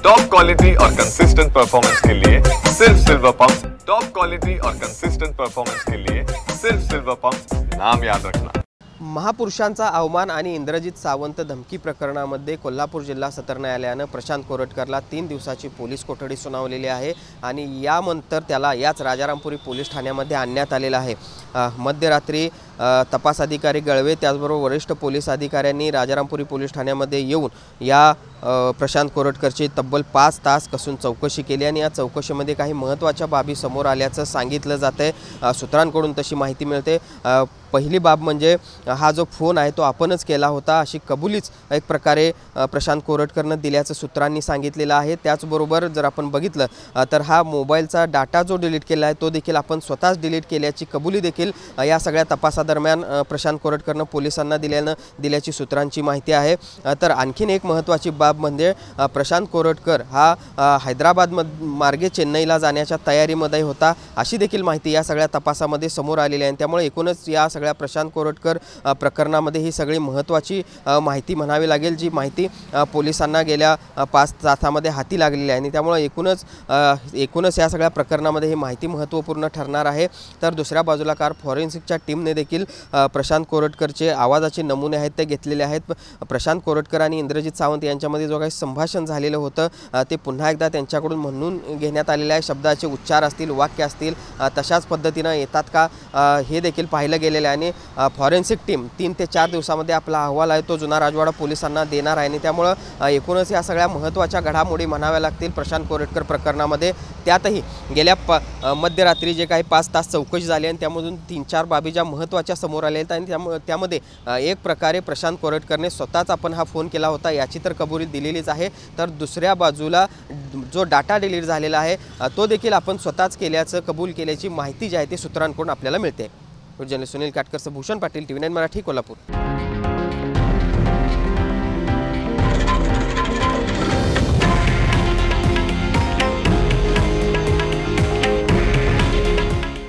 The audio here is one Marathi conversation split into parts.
टॉप क्वालिटी और कंसिस्टेंट परफॉर्मेंस के लिए सिर्फ सिल्वर पंप्स। टॉप क्वालिटी और कंसिस्टेंट परफॉर्मेंस के लिए सिर्फ सिल्वर पंप्स, नाम याद रखना। महापुरुषांचा अवमान आणि इंद्रजित सावंत धमकी प्रकरणामध्ये कोल्हापूर जिल्हा सत्र न्यायालयाने प्रशांत कोरटकरला 3 दिवसाची पोलीस कोठडी सुनावलेली आहे आणि यानंतर त्याला याच राजारामपुरी पोलीस ठाण्यामध्ये आणण्यात आलेला आहे। मध्यरात्री तपास अधिकारी गळवे त्याचबरोबर वरिष्ठ पोलीस अधिकाऱ्यांनी राजारामपुरी पोलीस ठाण्यामध्ये येऊन या प्रशांत कोरटकरची तब्बल 5 तास कसून चौकशी केली आणि या चौकशीमध्ये काही महत्त्वाच्या बाबी समोर आल्याचं सांगितलं जातंय। सूत्रांकडून तशी माहिती मिळते। पहिली बाब म्हणजे हा जो फोन आहे तो आपणच केला होता अशी कबुलीच एक प्रकारे प्रशांत कोरटकरने दिल्याचं सूत्रांनी सांगितलेलं आहे। त्याचबरोबर जर आपण बघितलं तर हा मोबाईलचा डाटा जो डिलीट केला आहे तो देखील आपण स्वतःच डिलीट केल्याची कबुली देखील या सगळ्या तपासादरम्यान प्रशांत कोरटकरने पोलिसांना दिल्याची सूत्रांची माहिती आहे। तर आणखीन एक महत्त्वाची बाब म्हणजे प्रशांत कोरटकर हा हैदराबाद मार्गे चेन्नईला जाण्याच्या तयारीमध्ये होता अशी देखील माहिती या सगळ्या तपासामध्ये समोर आलेली आहे। त्यामुळे एकूणच या सगळ्या प्रशांत कोरटकर प्रकरणामध्ये ही सगळी महत्त्वाची माहिती म्हणावी लागेल जी माहिती पोलिसांना गेल्या 5 तासामध्ये हाती लागलेली आहे आणि त्यामुळे एकूणच या सगळ्या प्रकरणामध्ये ही माहिती महत्त्वपूर्ण ठरणार आहे। तर दुसऱ्या बाजूला फॉरेन्सिकच्या टीमने देखील प्रशांत कोरटकरचे आवाजाचे नमुने आहेत ते घेतलेले आहेत। प्रशांत कोरटकर आणि इंद्रजित सावंत यांच्यामध्ये जो काही संभाषण झालेलं होतं ते पुन्हा एकदा त्यांच्याकडून म्हणून घेण्यात आलेले आहे। शब्दाचे उच्चार असतील वाक्य असतील तशाच पद्धतीने येतात का हे देखील पाहिलं गेलेलं आहे आणि फॉरेन्सिक टीम 3 ते 4 दिवसामध्ये आपला अहवाल आहे तो जुना राजवाडा पोलिसांना देणार आहे आणि त्यामुळे एकूणच या सगळ्या महत्त्वाच्या घडामोडी म्हणाव्या लागतील प्रशांत कोरटकर प्रकरणामध्ये। त्यातही गेल्या मध्यरात्री जे काही 5 तास चौकशी झाली आणि त्यामधून 3-4 बाबी ज्या महत्त्वाच्या समोर आल्या आहेत आणि त्यामध्ये एक प्रकारे प्रशांत कोरटकरने स्वतःच आपण हा फोन केला होता याची तर कबुली दिलेलीच आहे। तर दुसऱ्या बाजूला जो डाटा डिलीट झालेला आहे तो देखील आपण स्वतःच केल्याचं कबूल केल्याची माहिती जी आहे ती सूत्रांकडून आपल्याला मिळते। Journalist Sunil Katkar, Bhushan Patil, TV9 Marathi, Kolhapur.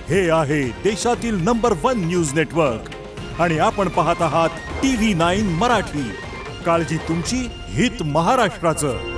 हे आहे देशातील नंबर 1 न्यूज नेटवर्क आणि आपण पाहत आहात TV9 मराठी। काळजी तुमची, हित महाराष्ट्राचं।